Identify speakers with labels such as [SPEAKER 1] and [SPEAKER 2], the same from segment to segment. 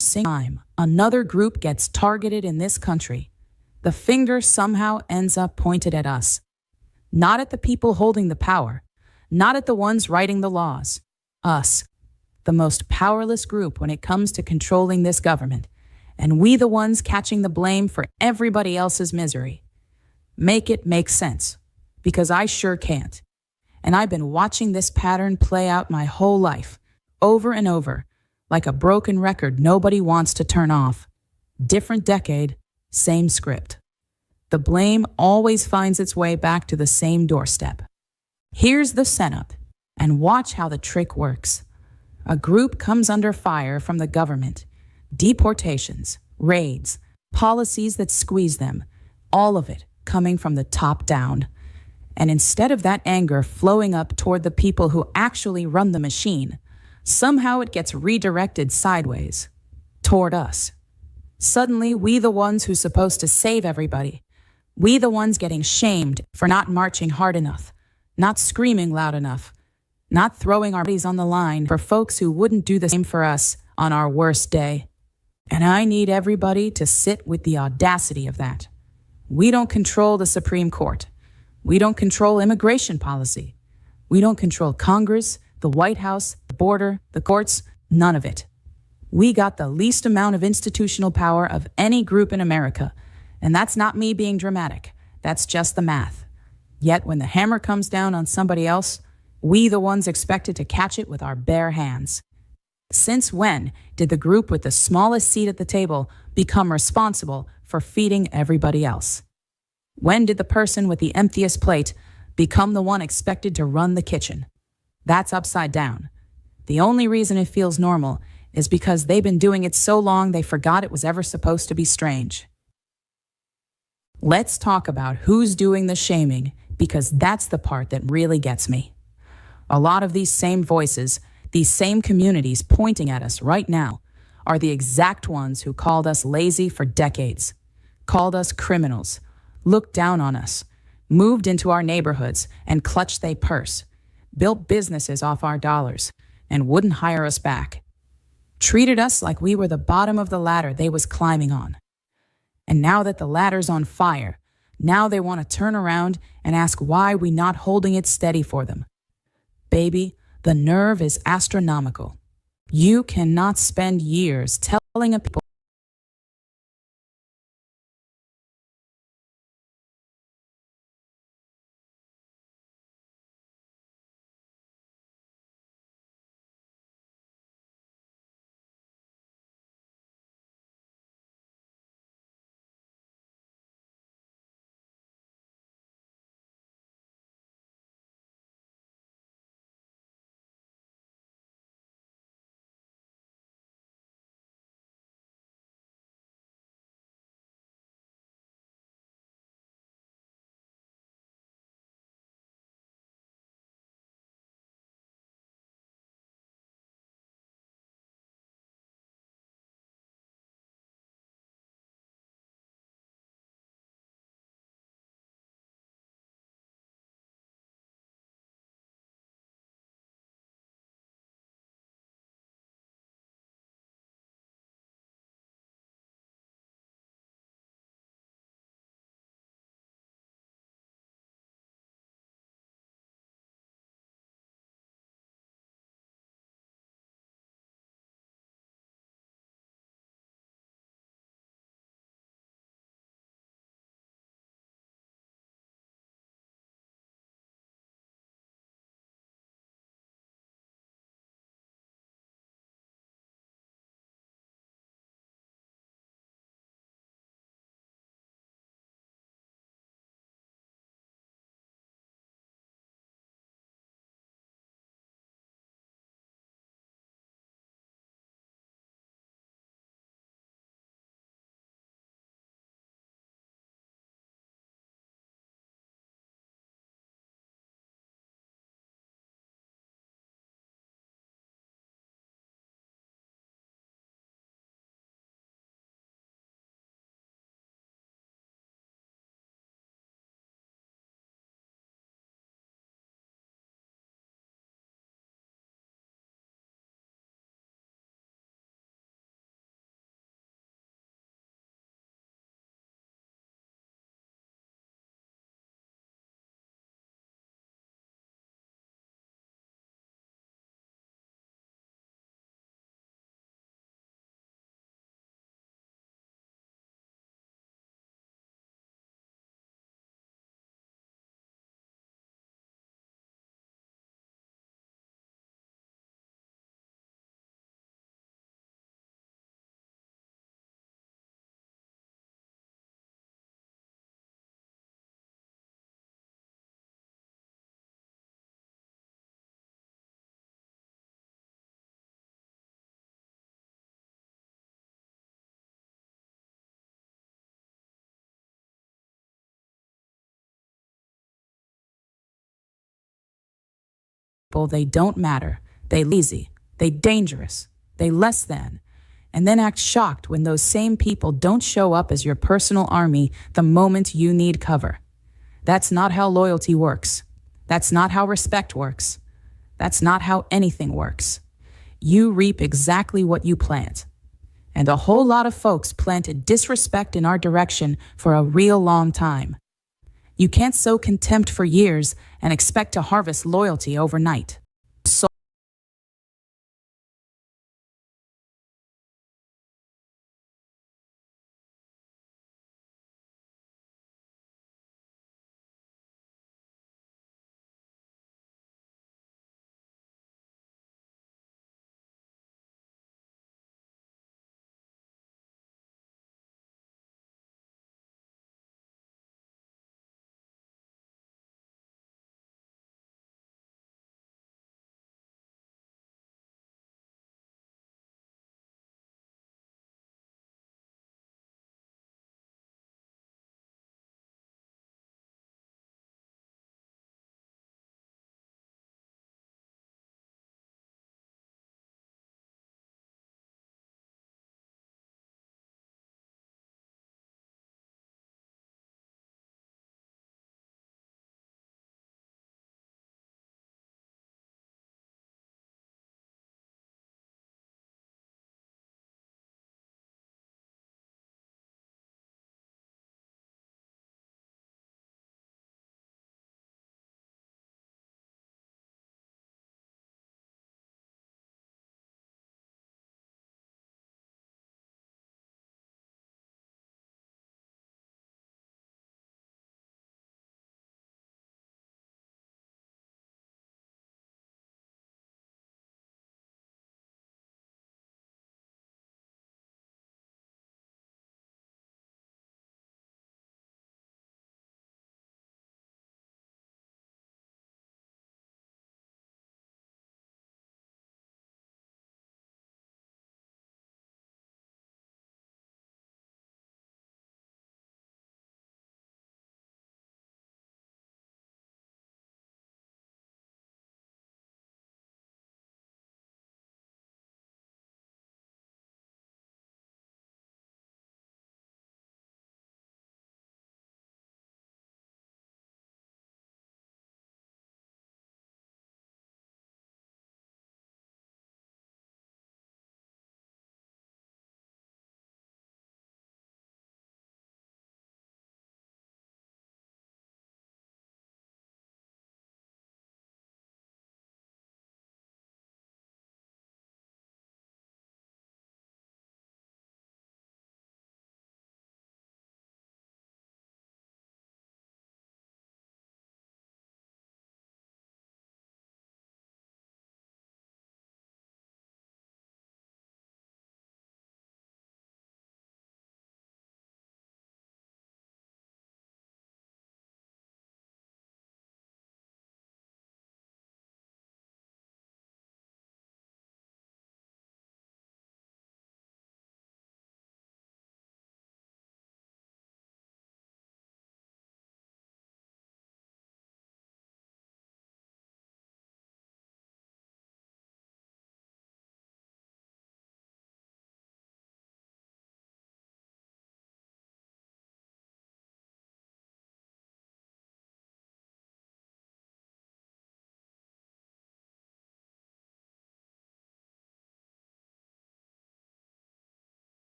[SPEAKER 1] single time another group gets targeted in this country, the finger somehow ends up pointed at us. Not at the people holding the power, not at the ones writing the laws. Us, the most powerless group when it comes to controlling this government, and we the ones catching the blame for everybody else's misery. Make it make sense, because I sure can't. And I've been watching this pattern play out my whole life, over and over, like a broken record nobody wants to turn off. Different decade, same script. The blame always finds its way back to the same doorstep. Here's the setup, and watch how the trick works. A group comes under fire from the government. Deportations, raids, policies that squeeze them, all of it coming from the top down. And instead of that anger flowing up toward the people who actually run the machine, somehow it gets redirected sideways, toward us. Suddenly, we the ones who's supposed to save everybody. We the ones getting shamed for not marching hard enough, not screaming loud enough, not throwing our bodies on the line for folks who wouldn't do the same for us on our worst day. And I need everybody to sit with the audacity of that. We don't control the Supreme Court. We don't control immigration policy. We don't control Congress, the White House, the border, the courts, none of it. We got the least amount of institutional power of any group in America. And that's not me being dramatic. That's just the math. Yet when the hammer comes down on somebody else, we the ones expected to catch it with our bare hands. Since when did the group with the smallest seat at the table become responsible for feeding everybody else? When did the person with the emptiest plate become the one expected to run the kitchen? That's upside down. The only reason it feels normal is because they've been doing it so long they forgot it was ever supposed to be strange. Let's talk about who's doing the shaming, because that's the part that really gets me. A lot of these same voices, these same communities pointing at us right now, are the exact ones who called us lazy for decades, called us criminals, looked down on us, moved into our neighborhoods and clutched their purse, built businesses off our dollars, and wouldn't hire us back. Treated us like we were the bottom of the ladder they was climbing on. And now that the ladder's on fire, now they want to turn around and ask why we not holding it steady for them. Baby, the nerve is astronomical. You cannot spend years telling a people people they don't matter, they lazy, they dangerous, they less than, and then act shocked when those same people don't show up as your personal army the moment you need cover. That's not how loyalty works. That's not how respect works. That's not how anything works. You reap exactly what you plant. And a whole lot of folks planted disrespect in our direction for a real long time. You can't sow contempt for years and expect to harvest loyalty overnight.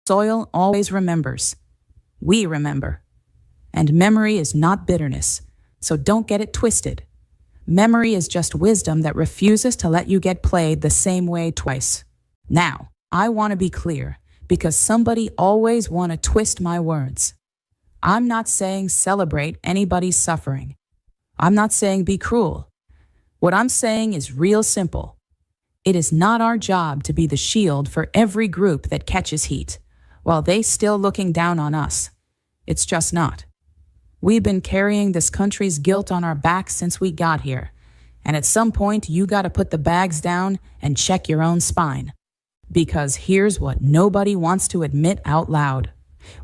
[SPEAKER 1] Soil always remembers. We remember. And memory is not bitterness, so don't get it twisted. Memory is just wisdom that refuses to let you get played the same way twice. Now, I want to be clear, because somebody always want to twist my words. I'm not saying celebrate anybody's suffering. I'm not saying be cruel. What I'm saying is real simple. It is not our job to be the shield for every group that catches heat, while they still looking down on us. It's just not. We've been carrying this country's guilt on our backs since we got here, and at some point you gotta put the bags down and check your own spine. Because here's what nobody wants to admit out loud.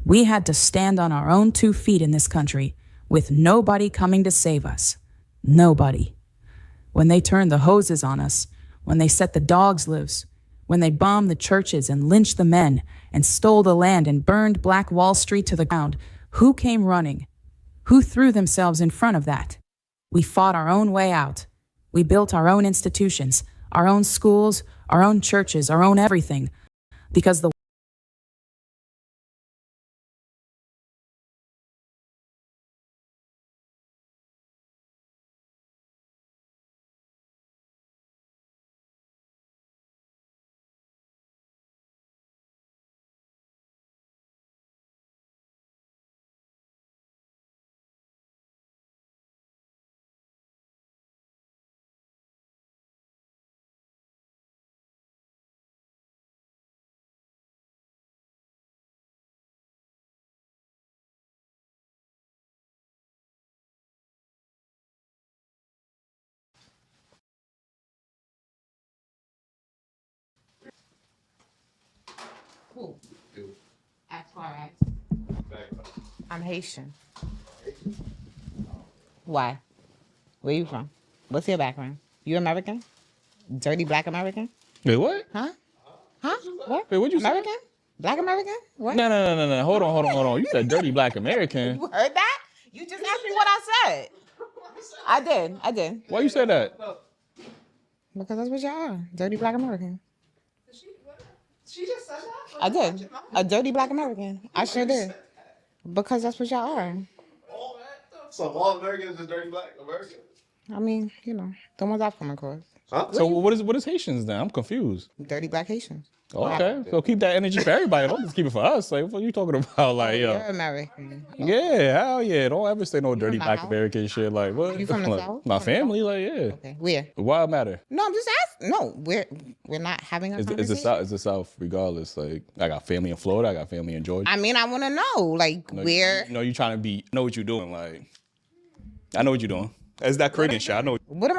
[SPEAKER 1] We had to stand on our own 2 feet in this country, with nobody coming to save us. Nobody. When they turned the hoses on us, when they set the dogs loose, when they bombed the churches and lynched the men and stole the land and burned Black Wall Street to the ground, who came running? Who threw themselves in front of that? We fought our own way out. We built our own institutions, our own schools, our own churches, our own everything, because the
[SPEAKER 2] Who? As far as I'm Haitian. Why? Where you from? What's your background? You American? Dirty black American?
[SPEAKER 3] Wait, what?
[SPEAKER 2] Huh? Huh? What?
[SPEAKER 3] Wait, what'd you say?
[SPEAKER 2] American? Black American? What?
[SPEAKER 3] No. Hold on. You said dirty black American.
[SPEAKER 2] You heard that? You just asked me what I said. I did.
[SPEAKER 3] Why you say that?
[SPEAKER 2] Because that's what y'all are. Dirty black American.
[SPEAKER 4] She just said that?
[SPEAKER 2] I did. A dirty black American. I sure did. Because that's what y'all are.
[SPEAKER 4] So all Americans is dirty black Americans?
[SPEAKER 2] I mean, the ones I've come across.
[SPEAKER 4] Huh?
[SPEAKER 3] So what is Haitians then? I'm confused.
[SPEAKER 2] Dirty black Haitians.
[SPEAKER 3] Okay, so keep that energy for everybody. Don't just keep it for us. Like, what are you talking about? Like,
[SPEAKER 2] You're
[SPEAKER 3] yo,
[SPEAKER 2] American.
[SPEAKER 3] yeah, hell yeah. Don't ever say no dirty
[SPEAKER 2] my
[SPEAKER 3] black
[SPEAKER 2] house?
[SPEAKER 3] American shit. Like, what?
[SPEAKER 2] You from the
[SPEAKER 3] Like,
[SPEAKER 2] South?
[SPEAKER 3] my
[SPEAKER 2] From the
[SPEAKER 3] family, like, yeah.
[SPEAKER 2] Okay. Where?
[SPEAKER 3] Why it matter?
[SPEAKER 2] No, I'm just asking. No, we're not having a
[SPEAKER 3] It's
[SPEAKER 2] conversation.
[SPEAKER 3] the South, regardless. Like, I got family in Florida. I got family in Georgia.
[SPEAKER 2] I mean, I want to know, like, where.
[SPEAKER 3] You know, you trying to be. Know what you're doing. Like, I know what you're doing. It's that Caribbean shit. I know.
[SPEAKER 2] What am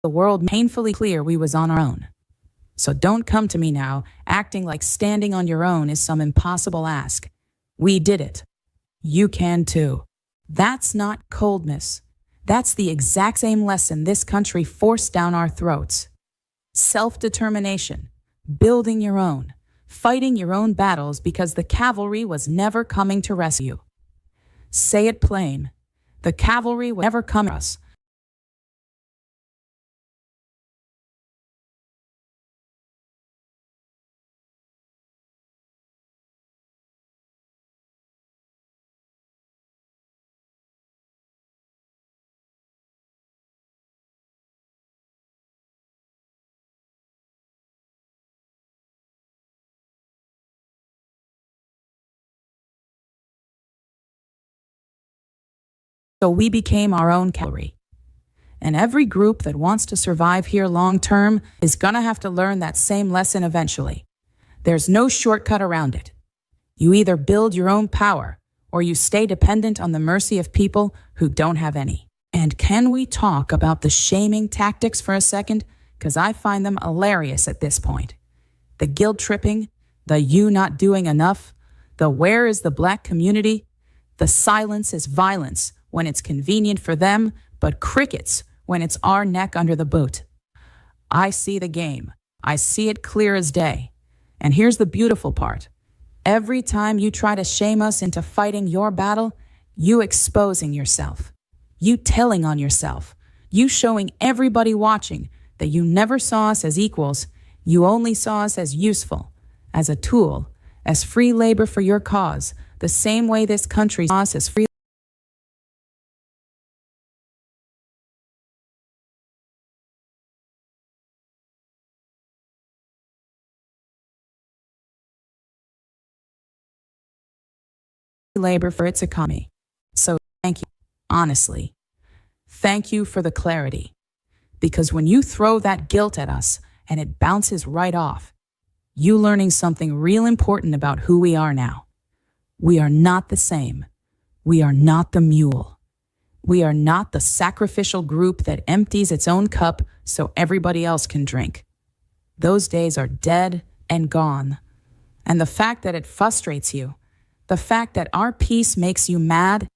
[SPEAKER 1] the world painfully clear we was on our own. So don't come to me now acting like standing on your own is some impossible ask. We did it. You can too. That's not coldness. That's the exact same lesson this country forced down our throats. Self-determination, building your own, fighting your own battles because the cavalry was never coming to rescue. Say it plain. The cavalry would never come to us. So we became our own cavalry. And every group that wants to survive here long term is gonna have to learn that same lesson eventually. There's no shortcut around it. You either build your own power or you stay dependent on the mercy of people who don't have any. And can we talk about the shaming tactics for a second? Because I find them hilarious at this point. The guilt tripping, the you not doing enough, the where is the black community, the silence is violence when it's convenient for them, but crickets when it's our neck under the boot. I see the game. I see it clear as day. And here's the beautiful part. Every time you try to shame us into fighting your battle, you exposing yourself. You telling on yourself. You showing everybody watching that you never saw us as equals. You only saw us as useful, as a tool, as free labor for your cause, the same way this country saw us as free labor for its economy. So thank you, honestly. Thank you for the clarity. Because when you throw that guilt at us and it bounces right off, you learning something real important about who we are now. We are not the same. We are not the mule. We are not the sacrificial group that empties its own cup so everybody else can drink. Those days are dead and gone. And the fact that it frustrates you, the fact that our peace makes you mad,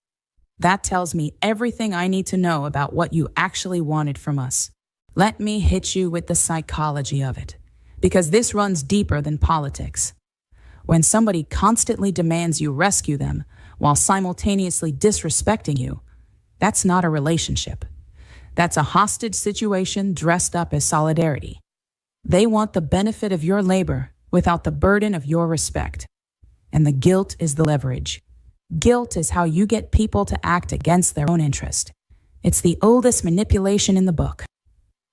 [SPEAKER 1] that tells me everything I need to know about what you actually wanted from us. Let me hit you with the psychology of it, because this runs deeper than politics. When somebody constantly demands you rescue them while simultaneously disrespecting you, that's not a relationship. That's a hostage situation dressed up as solidarity. They want the benefit of your labor without the burden of your respect. And the guilt is the leverage. Guilt is how you get people to act against their own interest. It's the oldest manipulation in the book.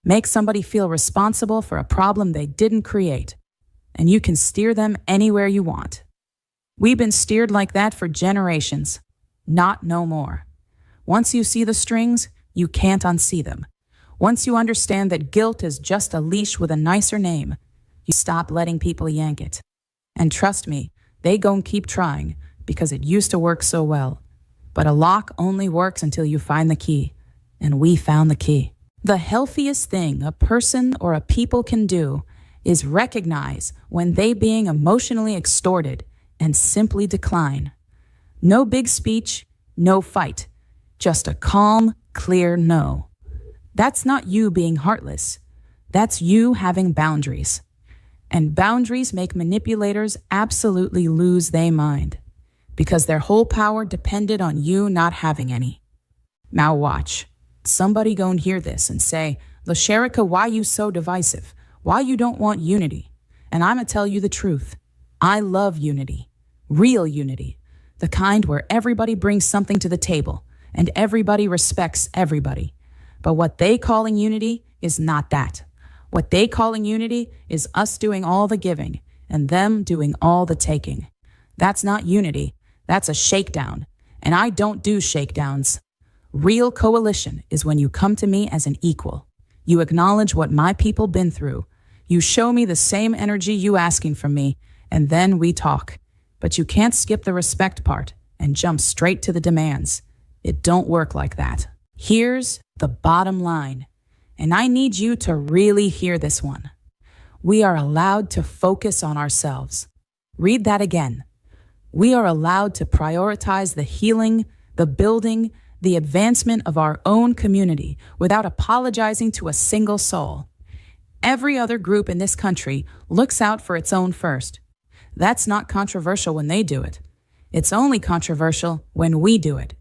[SPEAKER 1] Make somebody feel responsible for a problem they didn't create, and you can steer them anywhere you want. We've been steered like that for generations. Not no more. Once you see the strings, you can't unsee them. Once you understand that guilt is just a leash with a nicer name, you stop letting people yank it. And trust me, they gon' keep trying because it used to work so well. But a lock only works until you find the key, and we found the key. The healthiest thing a person or a people can do is recognize when they being emotionally extorted and simply decline. No big speech, no fight, just a calm, clear no. That's not you being heartless. That's you having boundaries. And boundaries make manipulators absolutely lose their mind because their whole power depended on you not having any. Now watch. Somebody gon' hear this and say, LaSherica, why you so divisive? Why you don't want unity? And I'ma tell you the truth. I love unity. Real unity. The kind where everybody brings something to the table and everybody respects everybody. But what they calling unity is not that. What they calling unity is us doing all the giving and them doing all the taking. That's not unity. That's a shakedown. And I don't do shakedowns. Real coalition is when you come to me as an equal. You acknowledge what my people been through. You show me the same energy you asking from me, and then we talk. But you can't skip the respect part and jump straight to the demands. It don't work like that. Here's the bottom line. And I need you to really hear this one. We are allowed to focus on ourselves. Read that again. We are allowed to prioritize the healing, the building, the advancement of our own community without apologizing to a single soul. Every other group in this country looks out for its own first. That's not controversial when they do it. It's only controversial when we do it.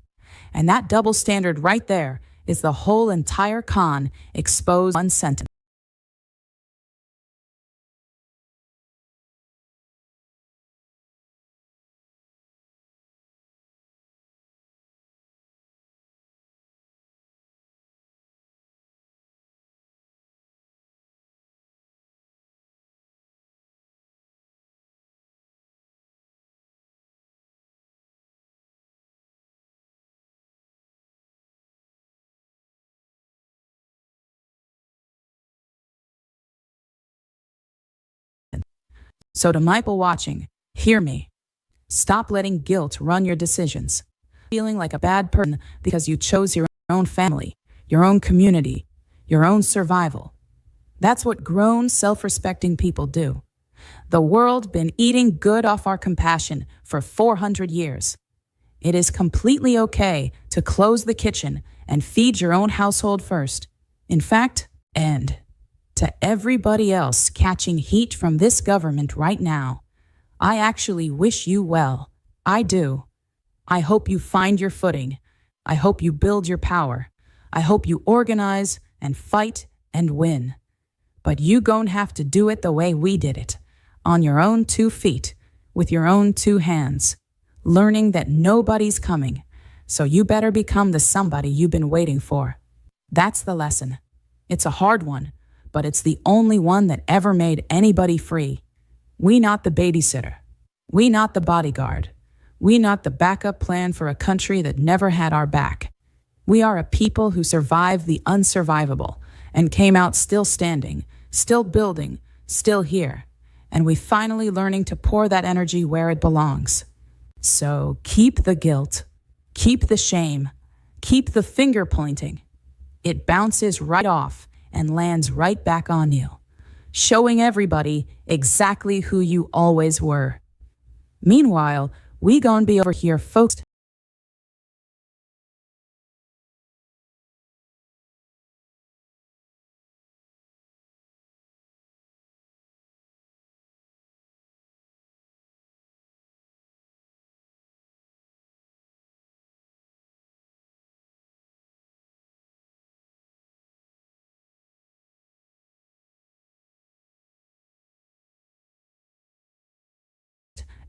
[SPEAKER 1] And that double standard right there is the whole entire con exposed in one sentence. So to Michael watching, hear me. Stop letting guilt run your decisions. Feeling like a bad person because you chose your own family, your own community, your own survival. That's what grown, self-respecting people do. The world been eating good off our compassion for 400 years. It is completely okay to close the kitchen and feed your own household first. In fact, and to everybody else catching heat from this government right now, I actually wish you well. I do. I hope you find your footing. I hope you build your power. I hope you organize and fight and win. But you gon' have to do it the way we did it, on your own 2 feet, with your own 2 hands, learning that nobody's coming, so you better become the somebody you've been waiting for. That's the lesson. It's a hard one, but it's the only one that ever made anybody free. We not the babysitter. We not the bodyguard. We not the backup plan for a country that never had our back. We are a people who survived the unsurvivable and came out still standing, still building, still here. And we finally learning to pour that energy where it belongs. So keep the guilt, keep the shame, keep the finger pointing. It bounces right off and lands right back on you, showing everybody exactly who you always were. Meanwhile, we gon' be over here focused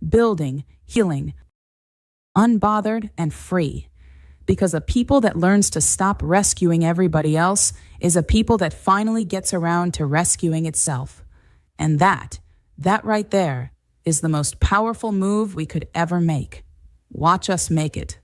[SPEAKER 1] building, healing, unbothered and free. Because a people that learns to stop rescuing everybody else is a people that finally gets around to rescuing itself. And that right there, is the most powerful move we could ever make. Watch us make it.